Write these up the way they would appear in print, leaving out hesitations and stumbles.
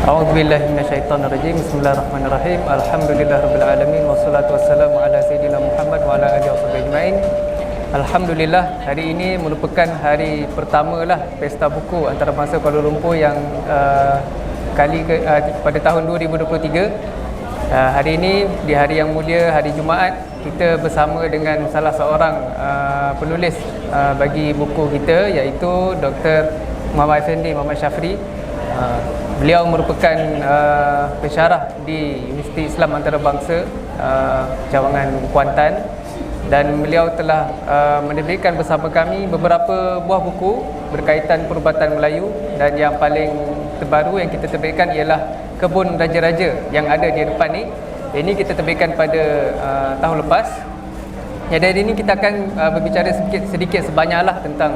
A'udzubillahi minasyaitonirrajim. Bismillahirrahmanirrahim. Alhamdulillahirabbil alamin wassalatu wassalamu ala sayyidina Muhammad wa ala alihi washabbihi ajmain. Alhamdulillah, hari ini merupakan hari pertama lah Pesta Buku Antarabangsa Kuala Lumpur yang pada tahun 2023. Hari ini di hari yang mulia, hari Jumaat, kita bersama dengan salah seorang penulis bagi buku kita, iaitu Dr. Muhammad Effendi Muhammad Syafri. Beliau merupakan pensyarah di Universiti Islam Antarabangsa Cawangan Kuantan, dan beliau telah menerbitkan bersama kami beberapa buah buku berkaitan perubatan Melayu, dan yang paling terbaru yang kita terbitkan ialah Kebun Raja-Raja yang ada di depan ni. Ini kita terbitkan pada tahun lepas. Jadi hari ini kita akan berbicara sedikit sebanyaklah tentang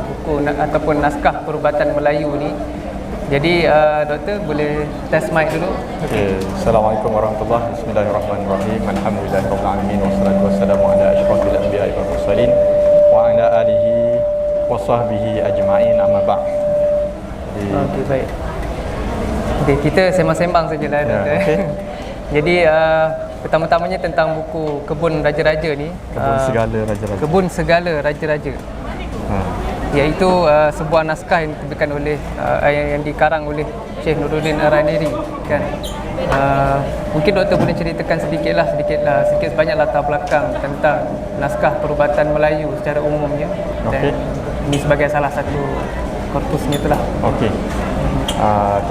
buku ataupun naskah perubatan Melayu ni. Jadi doktor boleh test mic dulu. Okay. Assalamualaikum warahmatullahi wabarakatuh. Bismillahirrahmanirrahim. Alhamdulillahirabbil alamin wassalatu wassalamu ala asyrafil anbiya'i wal mursalin wa ala alihi wa sahbihi ajma'in, amma ba'd. Okey, baik. Okay, kita sembang-sembang sajalah doktor. Okay. Jadi pertama-tamanya tentang buku Kebun Raja-Raja ni. Kebun Segala Raja-Raja. Kebun Segala Raja-Raja. Iaitu sebuah naskah yang diterbitkan oleh yang dikarang oleh Syekh Nuruddin Ar-Raniri, kan. Mungkin doktor boleh ceritakan sedikit sebanyak latar belakang tentang naskah perubatan Melayu secara umumnya. Okey. Ini sebagai salah satu korpusnya itulah. Okey.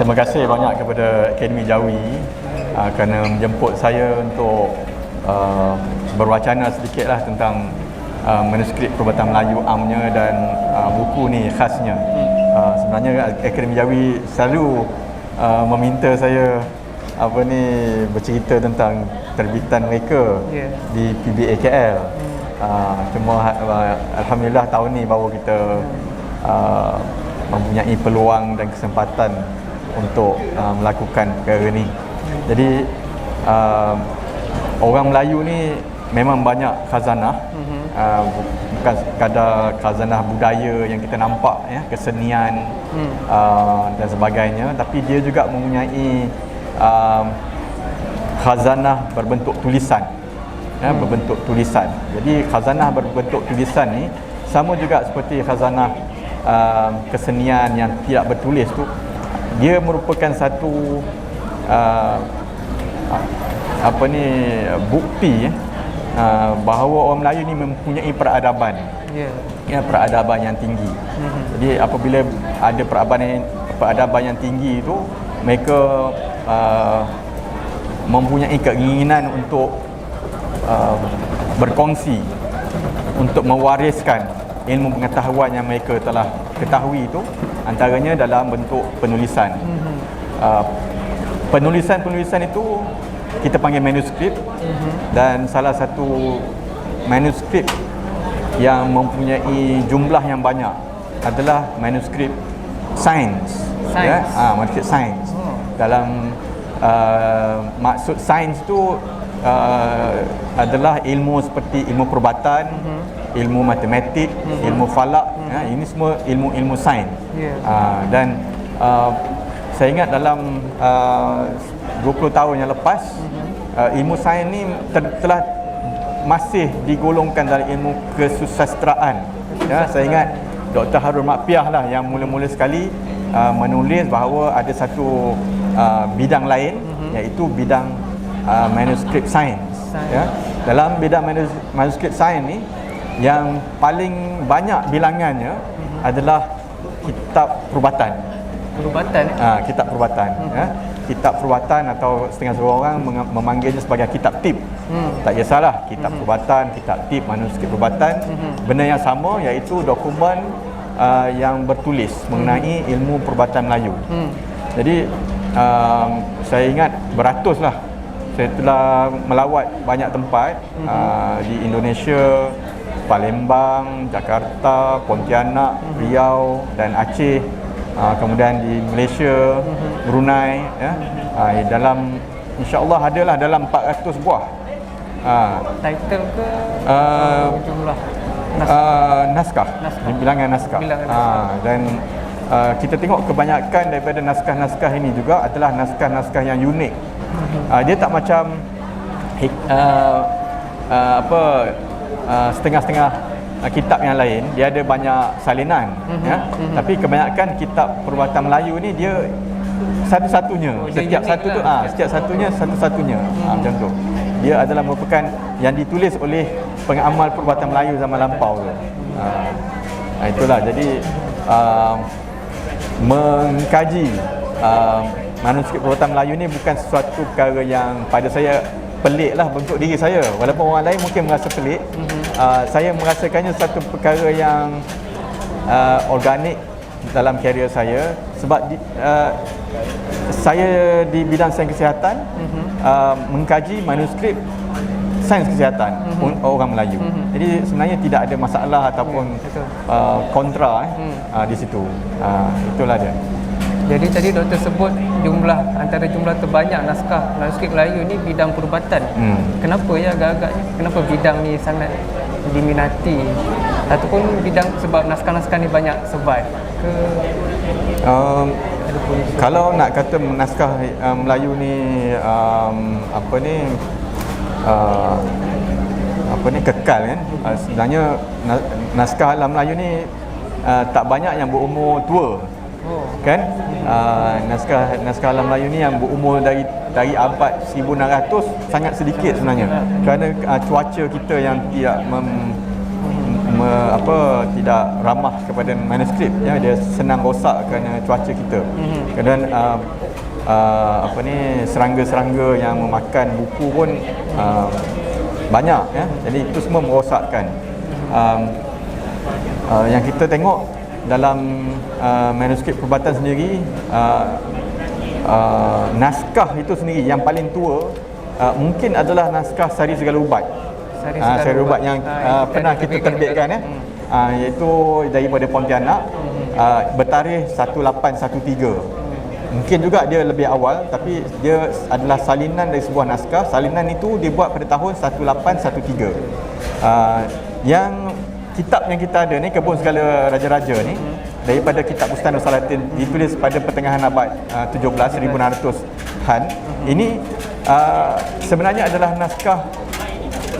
Terima kasih banyak kepada Akademi Jawi kerana menjemput saya untuk berwacana sedikitlah tentang manuskrip perubatan Melayu amnya dan buku ni khasnya. Sebenarnya Akademi Jawi selalu meminta saya bercerita tentang terbitan mereka di PBA KL. Cuma alhamdulillah tahun ni baru kita mempunyai peluang dan kesempatan untuk melakukan perkara ni. Jadi orang Melayu ni memang banyak khazanah. Bukan sekadar khazanah budaya yang kita nampak, kesenian dan sebagainya, tapi dia juga mempunyai khazanah berbentuk tulisan, berbentuk tulisan. Jadi khazanah berbentuk tulisan ni sama juga seperti khazanah kesenian yang tidak bertulis tu. Dia merupakan satu bukti bahawa orang Melayu ni mempunyai peradaban. Peradaban yang tinggi. Jadi apabila ada peradaban yang tinggi itu, mereka mempunyai keinginan untuk berkongsi, untuk mewariskan ilmu pengetahuan yang mereka telah ketahui itu, antaranya dalam bentuk penulisan. Penulisan itu kita panggil manuskrip, dan salah satu manuskrip yang mempunyai jumlah yang banyak adalah manuskrip sains. Manuskrip sains. Dalam maksud sains tu adalah ilmu seperti ilmu perubatan, ilmu matematik, ilmu falak. Ini semua ilmu-ilmu sains. Dan saya ingat dalam 20 tahun yang lepas, ilmu sains ni telah masih digolongkan dalam ilmu kesusasteraan. Saya ingat Dr. Harun Makpiah lah yang mula-mula sekali menulis bahawa ada satu bidang lain, iaitu bidang manuskrip sains. Dalam bidang manuskrip sains ni, yang paling banyak bilangannya adalah kitab perubatan. Kitab perubatan. Kitab perubatan, atau setengah orang memanggilnya sebagai kitab tip. Tak kisahlah, kitab perubatan, kitab tip, manuskrip perubatan, benda yang sama, iaitu dokumen yang bertulis mengenai ilmu perubatan Melayu. Jadi saya ingat beratuslah saya telah melawat banyak tempat di Indonesia, Palembang, Jakarta, Pontianak, Riau dan Aceh. Kemudian di Malaysia, Brunei, dalam insya-Allah adalah dalam 400 buah. Title ke jumlah naskah. Bilangan naskah. Dan kita tengok kebanyakan daripada naskah-naskah ini juga adalah naskah-naskah yang unik. Dia tak macam setengah-setengah kitab yang lain, dia ada banyak salinan, ya. Tapi kebanyakan kitab perubatan Melayu ni dia satu-satunya, setiap satu tu setiap satunya satu-satunya. Macam tu. Dia adalah merupakan yang ditulis oleh pengamal perubatan Melayu zaman lampau tu. Itulah, jadi mengkaji manuskrip perubatan Melayu ni bukan sesuatu perkara yang pada saya pelik lah untuk diri saya. Walaupun orang lain mungkin merasa pelik, saya merasakannya satu perkara yang organik dalam karier saya. Sebab saya di bidang sains kesihatan, mengkaji manuskrip sains kesihatan orang Melayu. Jadi sebenarnya tidak ada masalah ataupun kontra di situ. Itulah dia. Jadi tadi doktor sebut antara jumlah terbanyak naskah manuskrip Melayu ni bidang perubatan. Kenapa ya agak-agaknya? Kenapa bidang ni sangat diminati? Ataupun bidang sebab naskah-naskah ni banyak sebat ke? Kalau nak kata naskah Melayu ni kekal kan, sebenarnya naskah alam Melayu ni tak banyak yang berumur tua. Kan? Naskah alam Melayu ni yang berumur dari abad 1600 sangat sedikit sebenarnya. Kerana cuaca kita yang tidak tidak ramah kepada manuskrip, ya, dia senang rosak kerana cuaca kita. Kemudian serangga-serangga yang memakan buku pun banyak, ya. Jadi itu semua merosakkan. Yang kita tengok dalam manuskrip perubatan sendiri, naskah itu sendiri yang paling tua mungkin adalah naskah Sari Segala Ubat. Sari Ubat yang pernah kita terbitkan, ya. Iaitu daripada Pontianak, bertarikh 1813. Mungkin juga dia lebih awal, tapi dia adalah salinan dari sebuah naskah. Salinan itu dibuat pada tahun 1813. Yang kitab yang kita ada ni, Kebun Segala Raja-Raja ni, daripada kitab Bustanul Salatin, ditulis pada pertengahan abad 17, 1600-an. Ini sebenarnya adalah naskah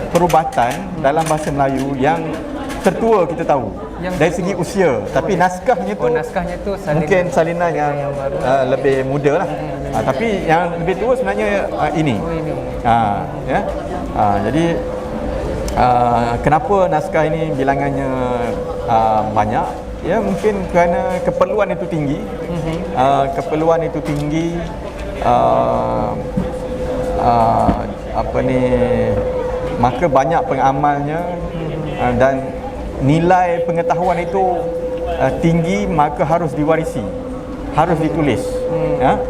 perubatan dalam bahasa Melayu yang tertua kita tahu dari segi usia. Tapi naskahnya tu mungkin salinan yang lebih muda lah. Tapi yang lebih tua sebenarnya ini. Ya. Jadi kenapa naskah ini bilangannya banyak? Ya, mungkin kerana keperluan itu tinggi. Keperluan itu tinggi. Maka banyak pengamalnya, dan nilai pengetahuan itu tinggi, maka harus diwarisi, harus ditulis. Ya?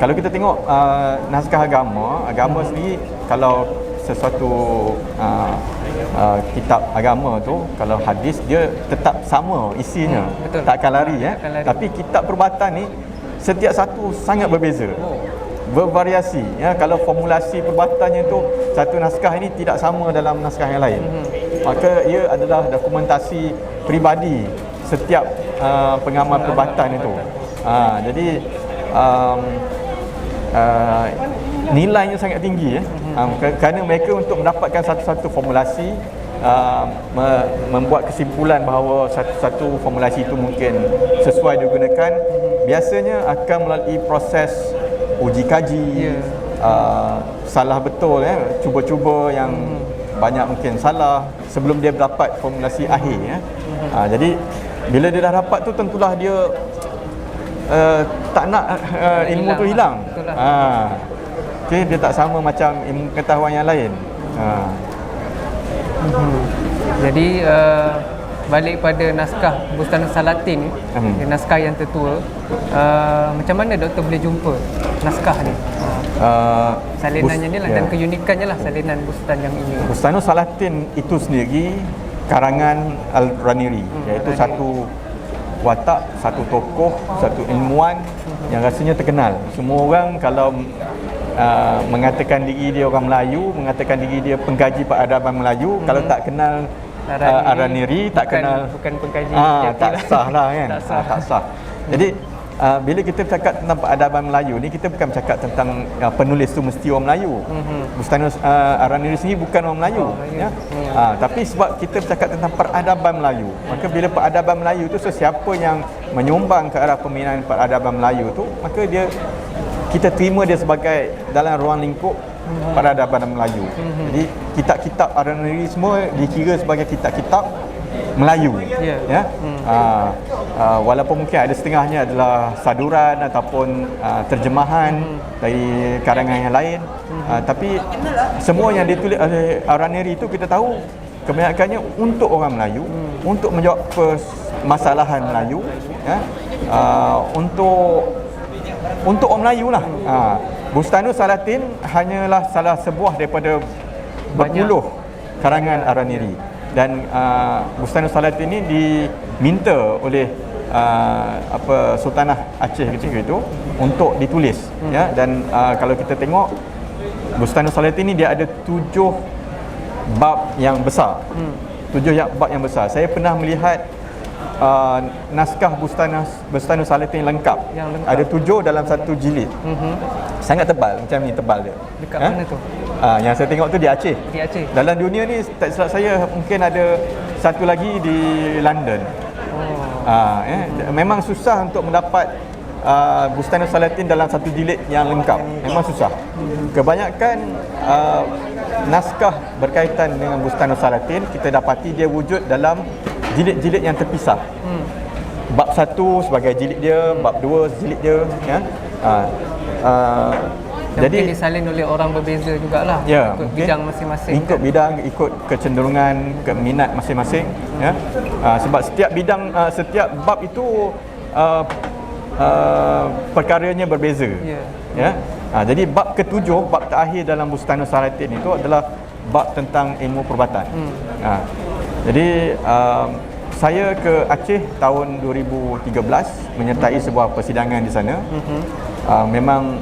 Kalau kita tengok naskah agama sendiri, kalau sesuatu kitab agama tu, kalau hadis dia tetap sama isinya, takkan lari, ya. Tapi kitab perubatan ni setiap satu sangat berbeza, bervariasi, ya. Kalau formulasi perbuatannya tu, satu naskah ini tidak sama dalam naskah yang lain. Maka ia adalah dokumentasi peribadi setiap pengamal perubatan itu. Jadi nilainya sangat tinggi, ya. Kerana mereka untuk mendapatkan satu-satu formulasi, membuat kesimpulan bahawa satu-satu formulasi itu mungkin sesuai digunakan, biasanya akan melalui proses uji kaji, salah betul, ya, cuba-cuba yang banyak mungkin salah sebelum dia dapat formulasi akhir, ya. Jadi bila dia dah dapat tu, tentulah dia tak nak ilmu tu hilang. Okay, dia tak sama macam ilmu pengetahuan yang lain. Jadi balik pada naskah Bustanul Salatin, naskah yang tertua, macam mana doktor boleh jumpa naskah ni? Salinannya ni lah, dan keunikannya lah salinan Bustan yang ini. Bustanul Salatin itu sendiri karangan Al-Raniri, iaitu satu watak, satu tokoh, satu ilmuwan yang rasanya terkenal. Semua orang kalau mengatakan diri dia orang Melayu, mengatakan diri dia pengkaji peradaban Melayu, kalau tak kenal Al-Raniri, tak kenal, bukan pengkaji, tak sah lah, kan. Tak sah. Jadi bila kita bercakap tentang peradaban Melayu ni, kita bukan bercakap tentang penulis tu mesti orang Melayu. Bustanus Araniri sendiri bukan orang Melayu, ya. Tapi sebab kita bercakap tentang peradaban Melayu, maka bila peradaban Melayu tu, siapa yang menyumbang ke arah pembinaan peradaban Melayu tu, maka kita terima dia sebagai dalam ruang lingkup peradaban Melayu. Jadi kitab-kitab Araniri semua dikira sebagai kitab-kitab Melayu, ya. Walaupun mungkin ada setengahnya adalah saduran ataupun terjemahan dari karangan yang lain, tapi semua yang ditulis oleh Araniri itu kita tahu kebanyakannya untuk orang Melayu, untuk menjawab permasalahan Melayu, ya. Untuk orang Melayu lah. Bustanus Salatin hanyalah salah sebuah daripada berpuluh karangan Araniri. Dan Bustanus Salatin ini diminta oleh Sultanah Aceh ketika itu untuk ditulis, ya. Dan kalau kita tengok Bustanus Salatin ini, dia ada 7 bab yang besar. 7 bab yang besar. Saya pernah melihat naskah Bustanus Salatin lengkap. Ada 7 dalam satu jilid. Sangat tebal, macam ni tebal dia. Dekat mana tu? Yang saya tengok tu di Aceh. Di Aceh. Dalam dunia ni, tak silap saya, mungkin ada satu lagi di London. Memang susah untuk mendapat Bustanus Salatin dalam satu jilid yang lengkap. Memang susah. Kebanyakan naskah berkaitan dengan Bustanus Salatin kita dapati dia wujud dalam jilid-jilid yang terpisah. Bab 1 sebagai jilid dia, bab 2 jilid dia, ya. Jadi disalin oleh orang berbeza jugalah, ya, ikut bidang masing-masing. Ikut bidang, ikut kecenderungan, minat masing-masing, ya. Sebab setiap bidang, setiap bab itu perkaranya berbeza, ya. Jadi bab ke-7, bab terakhir dalam Bustanus Salatin itu adalah bab tentang ilmu perubatan. Jadi saya ke Aceh tahun 2013 menyertai sebuah persidangan di sana. Memang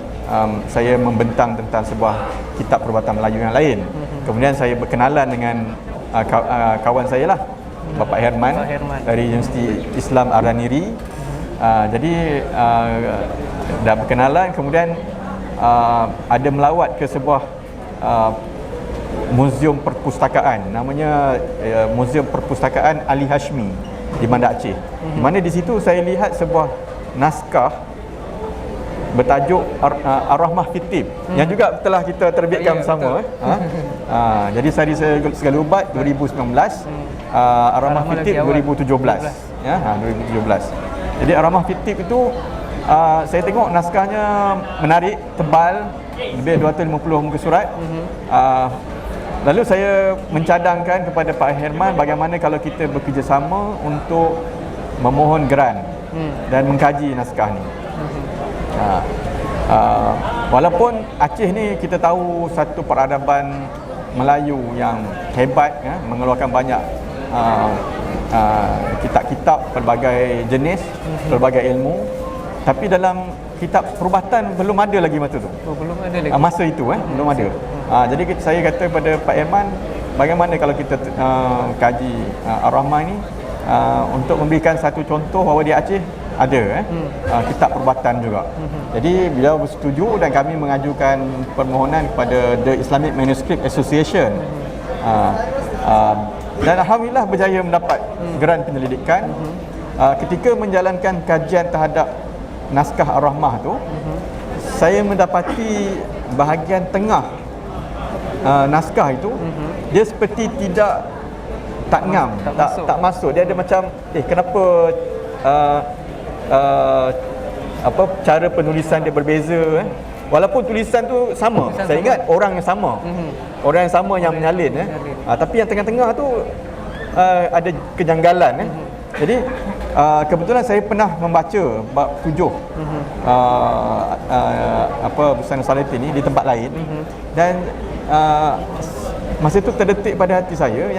saya membentang tentang sebuah kitab perubatan Melayu yang lain. Kemudian saya berkenalan dengan kawan saya lah, Bapak Herman dari Universiti Islam Araniri. Jadi dah berkenalan, kemudian ada melawat ke sebuah muzium perpustakaan, namanya Muzium Perpustakaan Ali Hashmi di Banda Aceh. Di mana di situ saya lihat sebuah naskah bertajuk Ar-Rahmah Fitib, yang juga telah kita terbitkan bersama. Jadi Sari Segala Ubat 2019, Ar-Rahmah Fitib 2017, ya, 2017. Jadi Ar-Rahmah Fitib itu saya tengok naskahnya menarik, tebal, lebih 250 muka surat. Lalu saya mencadangkan kepada Pak Herman bagaimana kalau kita bekerjasama untuk memohon geran dan mengkaji naskah ni. Walaupun Aceh ni kita tahu satu peradaban Melayu yang hebat, ya, mengeluarkan banyak kitab-kitab pelbagai jenis, pelbagai ilmu, tapi dalam kitab perubatan belum ada lagi masa tu. Belum ada lagi. Masa itu belum ada. Jadi saya kata pada Pak Herman, bagaimana kalau kita kaji Ar-Rahmah ni untuk memberikan satu contoh bahawa di Aceh ada kitab perubatan juga. Jadi beliau bersetuju dan kami mengajukan permohonan kepada The Islamic Manuscript Association. Dan alhamdulillah berjaya mendapat geran penyelidikan. Ketika menjalankan kajian terhadap naskah Ar-Rahmah tu, saya mendapati bahagian tengah naskah itu dia seperti tak ngam, tak masuk. Dia ada macam kenapa cara penulisan dia berbeza, walaupun tulisan tu sama. Saya ingat orang yang sama. Orang yang sama yang menyalin, tapi yang tengah-tengah tu ada kejanggalan. Jadi kebetulan saya pernah membaca bab 7 Bustanus Salatin ni di tempat lain, dan masa itu terdetik pada hati saya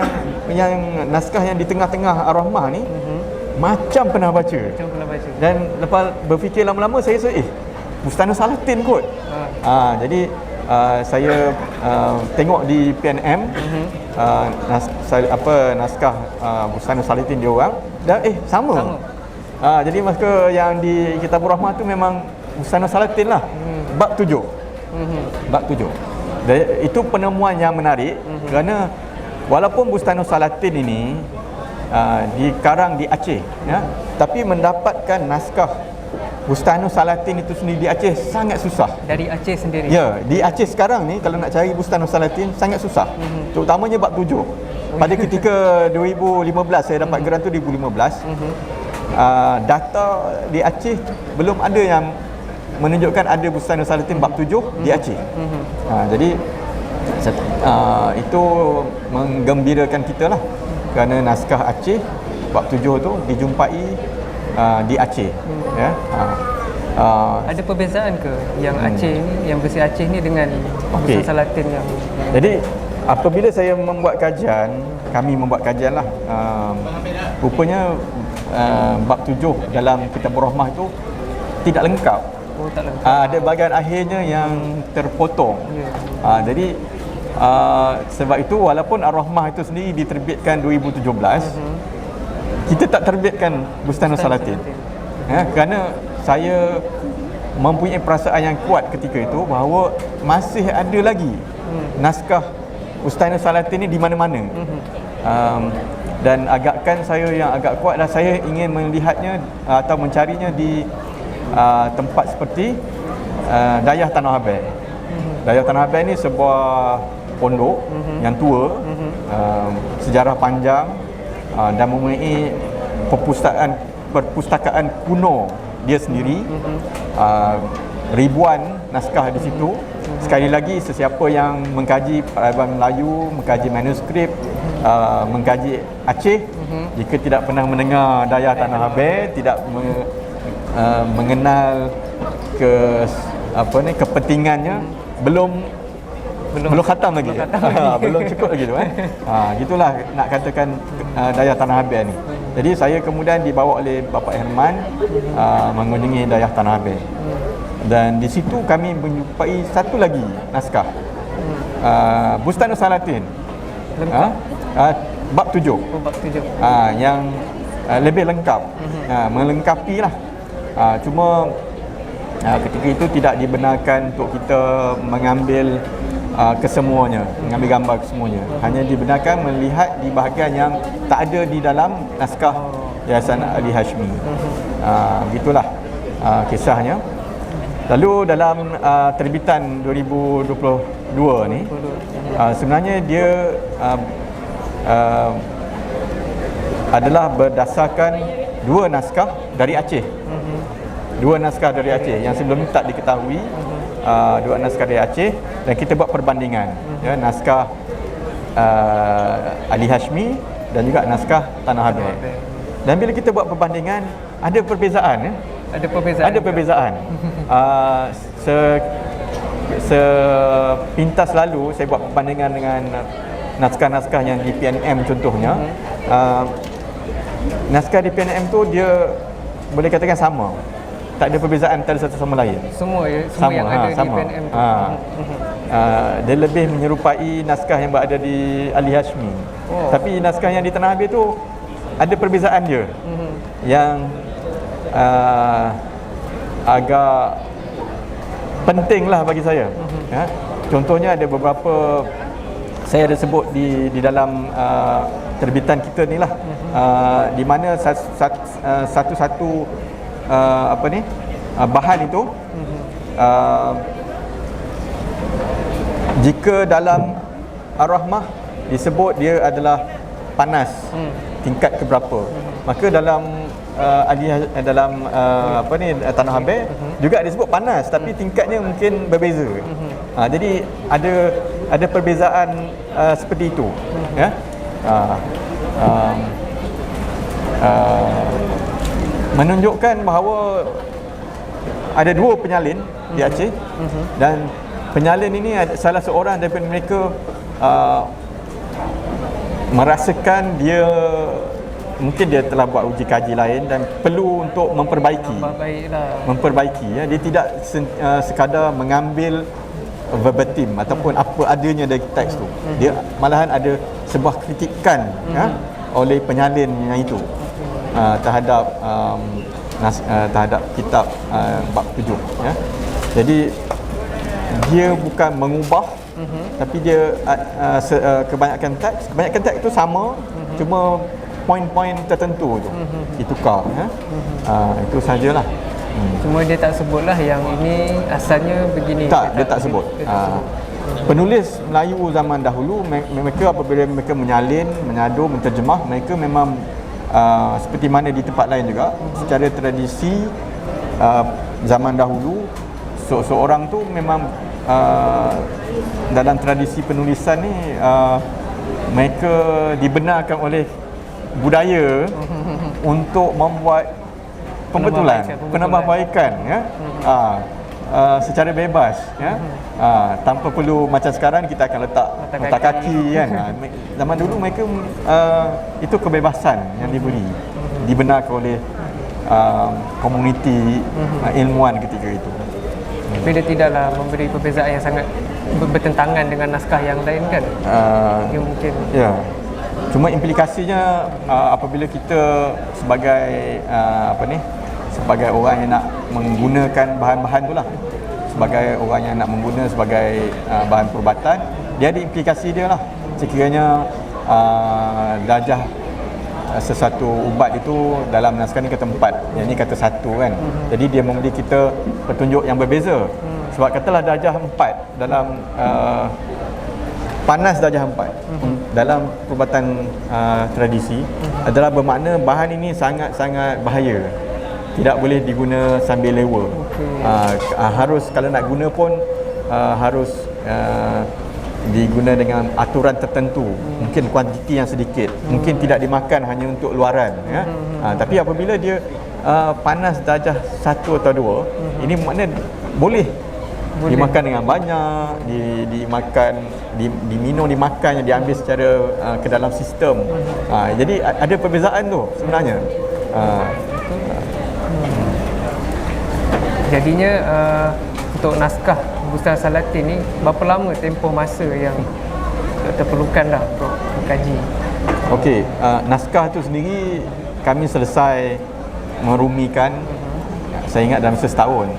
yang naskah yang di tengah-tengah Ar-Rahmah ni macam pernah baca. Dan lepas berfikir lama-lama saya rasa Bustanus Salatin kot. Jadi saya tengok di PNM naskah Bustanus Salatin dia orang, dan sama. Jadi maka yang di Kitabur Rahmah tu memang Bustanul Salatin lah. Bab 7. Bab 7. Dan itu penemuan yang menarik kerana walaupun Bustanul Salatin ini dikarang di Aceh, ya, tapi mendapatkan naskah Bustanul Salatin itu sendiri di Aceh sangat susah. Dari Aceh sendiri? Ya, di Aceh sekarang ni kalau nak cari Bustanul Salatin sangat susah. Terutamanya bab 7. Pada ketika 2015 saya dapat geran tu 2015. Data di Aceh belum ada yang menunjukkan ada Bustanul Salatin bab 7 di Aceh. Jadi itu menggembirakan kita lah kerana naskah Aceh bab 7 tu dijumpai di Aceh. Ya. Ada perbezaan ke yang Aceh ni, yang versi Aceh ni dengan Bustanul Salatin yang jadi apabila saya membuat kajian, kami membuat kajian lah, rupanya bab 7 dalam Kitabur Rahmah itu tidak lengkap. tak lengkap. Ada bahagian akhirnya yang terpotong. Jadi sebab itu walaupun Ar-Rahmah itu sendiri diterbitkan 2017, kita tak terbitkan Bustanul Salatin. Kerana saya mempunyai perasaan yang kuat ketika itu bahawa masih ada lagi naskah Bustanul Salatin ni di mana-mana. Dan agakkan saya yang agak kuat adalah saya ingin melihatnya atau mencarinya di tempat seperti Dayah Tanah Abang. Dayah Tanah Abang ni sebuah pondok yang tua, sejarah panjang, dan mempunyai perpustakaan kuno dia sendiri, ribuan naskah di situ. Sekali lagi, sesiapa yang mengkaji peradaban Melayu, mengkaji manuskrip, mengkaji Aceh, jika tidak pernah mendengar Dayah Tanah Abang, tidak mengenal kepentingannya, belum khatam lagi. Belum cukup lagi tu gitulah nak katakan Dayah Tanah Abang ni. Jadi saya kemudian dibawa oleh Bapak Herman mengunjungi Dayah Tanah Abang. Dan di situ kami menjumpai satu lagi naskah, Bustanul Salatin, bab 7. bab 7. Yang lebih lengkap, melengkapi lah. Cuma ketika itu tidak dibenarkan untuk kita mengambil kesemuanya, mengambil gambar kesemuanya. Hanya dibenarkan melihat di bahagian yang tak ada di dalam naskah Yayasan Ali Hashmi. Begitulah kisahnya. Lalu dalam terbitan 2022 ni, sebenarnya dia adalah berdasarkan dua naskah dari Aceh. Dua naskah dari Aceh yang sebelum ini tak diketahui. Dua naskah dari Aceh, dan kita buat perbandingan, ya, naskah Ali Hashmi dan juga naskah Tanah Abang. Dan bila kita buat perbandingan, ada perbezaan, ya? Ada perbezaan. Sepintas lalu saya buat perbandingan dengan naskah-naskah yang di PNM contohnya. Naskah di PNM tu dia boleh katakan sama. Tak ada perbezaan antara satu sama lain. Semua sama, yang ada sama. di PNM tu. Dia lebih menyerupai naskah yang berada di Ali Hashmi. Tapi naskah yang di Tanah Abang tu ada perbezaan dia. Yang agak penting lah bagi saya. Contohnya ada beberapa saya ada sebut di dalam terbitan kita ni lah, di mana satu-satu bahan itu, jika dalam Ar-Rahmah disebut dia adalah panas, tingkat keberapa, maka dalam Tanah Abang juga disebut panas, tapi tingkatnya mungkin berbeza. Jadi ada perbezaan seperti itu, ya. Menunjukkan bahawa ada dua penyalin di Aceh, dan penyalin ini salah seorang daripada mereka merasakan dia mungkin dia telah buat uji kaji lain dan perlu untuk memperbaiki, ya. Dia tidak sekadar mengambil verbatim ataupun apa adanya dari teks tu. Dia malahan ada sebuah kritikan, ya, oleh penyalin yang itu terhadap terhadap kitab bab 7 ya. Jadi dia bukan mengubah, tapi dia kebanyakan teks itu sama, cuma poin-poin tertentu tu ditukar ya. Itu sajalah. Cuma dia tak sebutlah yang ini asalnya begini. Dia tak sebut. Penulis Melayu zaman dahulu, mereka apabila mereka menyalin, menyadu, menterjemah, mereka memang seperti mana di tempat lain juga, secara tradisi zaman dahulu, seorang tu memang dalam tradisi penulisan ni mereka dibenarkan oleh budaya untuk membuat pembetulan, penambahbaikan ya. Secara bebas ya. Tanpa perlu macam sekarang kita akan letak kaki kan. Zaman dulu mereka itu kebebasan yang diberi, dibenarkan oleh komuniti ilmuwan ketika itu. Tapi dia tidaklah memberi perbezaan yang sangat bertentangan dengan naskah yang lain kan. Dia mungkin ya. Cuma implikasinya apabila kita sebagai sebagai orang yang nak menggunakan bahan-bahan tu lah, sebagai orang yang nak menggunakan sebagai bahan perubatan, dia ada implikasi dia lah. Sekiranya darjah sesuatu ubat itu dalam naskah ni kata 4, yang ni kata 1 kan. Jadi dia memberi kita petunjuk yang berbeza. Sebab katalah darjah 4 dalam panas darjah 4 dalam perubatan tradisi adalah bermakna bahan ini sangat-sangat bahaya. Tidak boleh diguna sambil lewa. Harus kalau nak guna pun harus diguna dengan aturan tertentu. Mungkin kuantiti yang sedikit, mungkin tidak dimakan hanya untuk luaran ya. Tapi apabila dia panas darjah 1 atau 2, ini makna boleh dimakan dengan banyak, dimakan, diminum, dimakan, yang diambil secara ke dalam sistem. Jadi ada perbezaan tu sebenarnya. Jadinya untuk naskah Bustan Salatin ni berapa lama tempoh masa yang terperlukan dah untuk mengkaji? Okey, naskah tu sendiri kami selesai merumikan, saya ingat dalam setahun.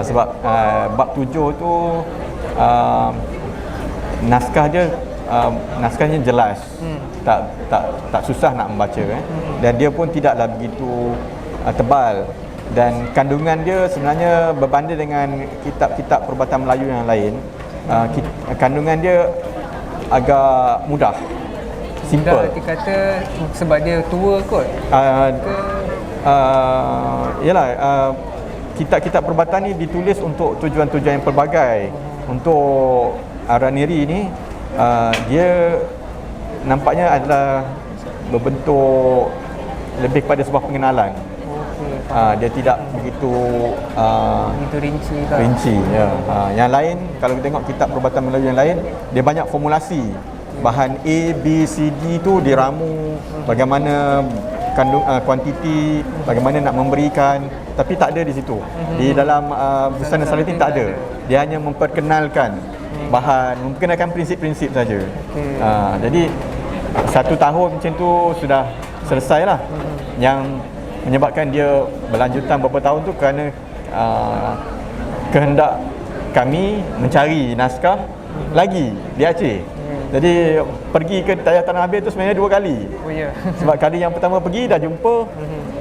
Sebab bab 7 tu naskahnya jelas, tak susah nak membaca kan. Dan dia pun tidaklah begitu tebal, dan kandungan dia sebenarnya berbanding dengan kitab-kitab perubatan Melayu yang lain, kandungan dia agak mudah, simple. Dikata sebab dia tua kot. Yalah, kitab-kitab perubatan ni ditulis untuk tujuan-tujuan yang pelbagai. Untuk Araniri ni dia nampaknya adalah berbentuk lebih kepada sebuah pengenalan. Dia tidak begitu rinci ya. Yang lain, kalau kita tengok kitab perubatan Melayu yang lain, dia banyak formulasi. Bahan A, B, C, D tu diramu, bagaimana kuantiti, bagaimana nak memberikan, tapi tak ada di situ. Di dalam Bustan Salatin tak ada. Dia hanya memperkenalkan bahan, memperkenalkan prinsip-prinsip saja. Jadi 1 tahun macam tu sudah selesai lah. Yang menyebabkan dia berlanjutan beberapa tahun tu kerana kehendak kami mencari naskah lagi di Aceh. Jadi pergi ke Tanah Abir tu sebenarnya 2 kali. Oh ya. Sebab kali yang pertama pergi dah jumpa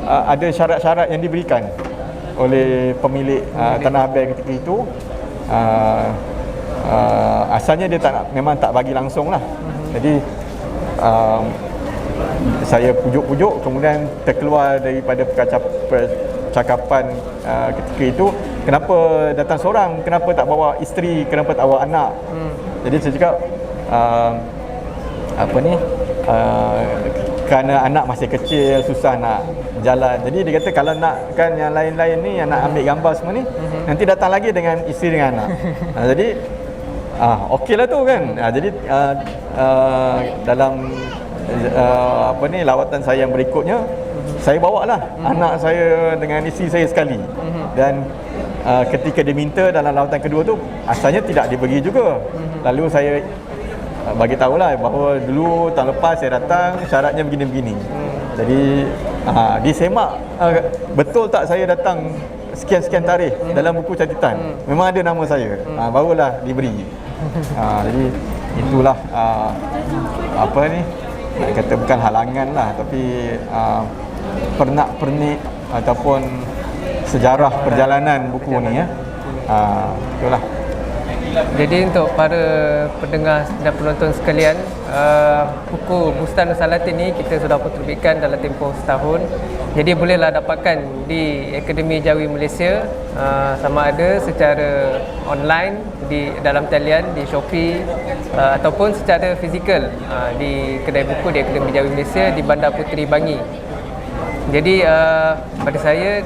ada syarat-syarat yang diberikan oleh pemilik Tanah Abir ketika itu. Asalnya dia memang tak bagi langsung lah. Jadi saya pujuk-pujuk, kemudian terkeluar daripada percakapan ketika itu, kenapa datang seorang, kenapa tak bawa isteri, kenapa tak bawa anak. Jadi saya cakap kerana anak masih kecil, susah nak jalan. Jadi dia kata kalau nakkan yang lain-lain ni, yang nak ambil gambar semua ni, nanti datang lagi dengan isteri dengan anak. Jadi okeylah tu kan. Jadi dalam lawatan saya yang berikutnya, saya bawalah anak saya dengan isteri saya sekali. Dan ketika diminta dalam lawatan kedua tu, asalnya tidak diberi juga. Lalu saya bagi tahulah bahawa dulu tahun lepas saya datang, syaratnya begini-begini. Jadi Di semak betul tak saya datang sekian-sekian tarikh dalam buku catatan. Memang ada nama saya. Barulah diberi. Jadi itulah apa ni, nak kata bukan halangan lah, tapi pernak-pernik ataupun sejarah perjalanan buku ni ya. Itulah. Jadi untuk para pendengar dan penonton sekalian, buku Bustanul Salatin ni kita sudah terbitkan dalam tempoh setahun. Jadi bolehlah dapatkan di Akademi Jawi Malaysia, sama ada secara online di dalam talian di Shopee, ataupun secara fizikal di kedai buku di Akademi Jawi Malaysia di Bandar Puteri Bangi. Jadi pada saya,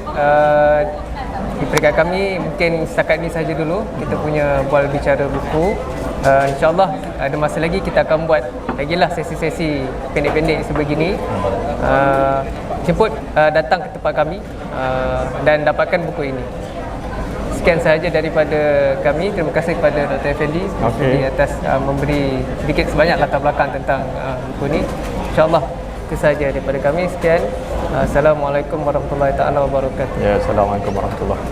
di peringkat kami mungkin setakat ini saja dulu kita punya bual bicara buku. InsyaAllah ada masa lagi kita akan buat lagi lah sesi-sesi pendek-pendek sebegini. Jemput datang ke tempat kami dan dapatkan buku ini. Sekian sahaja daripada kami. Terima kasih kepada Dr. Effendi atas memberi sedikit sebanyak latar belakang tentang buku ini. InsyaAllah itu sahaja daripada kami. Sekian. Assalamualaikum warahmatullahi taala wabarakatuh. Ya, assalamualaikum warahmatullahi.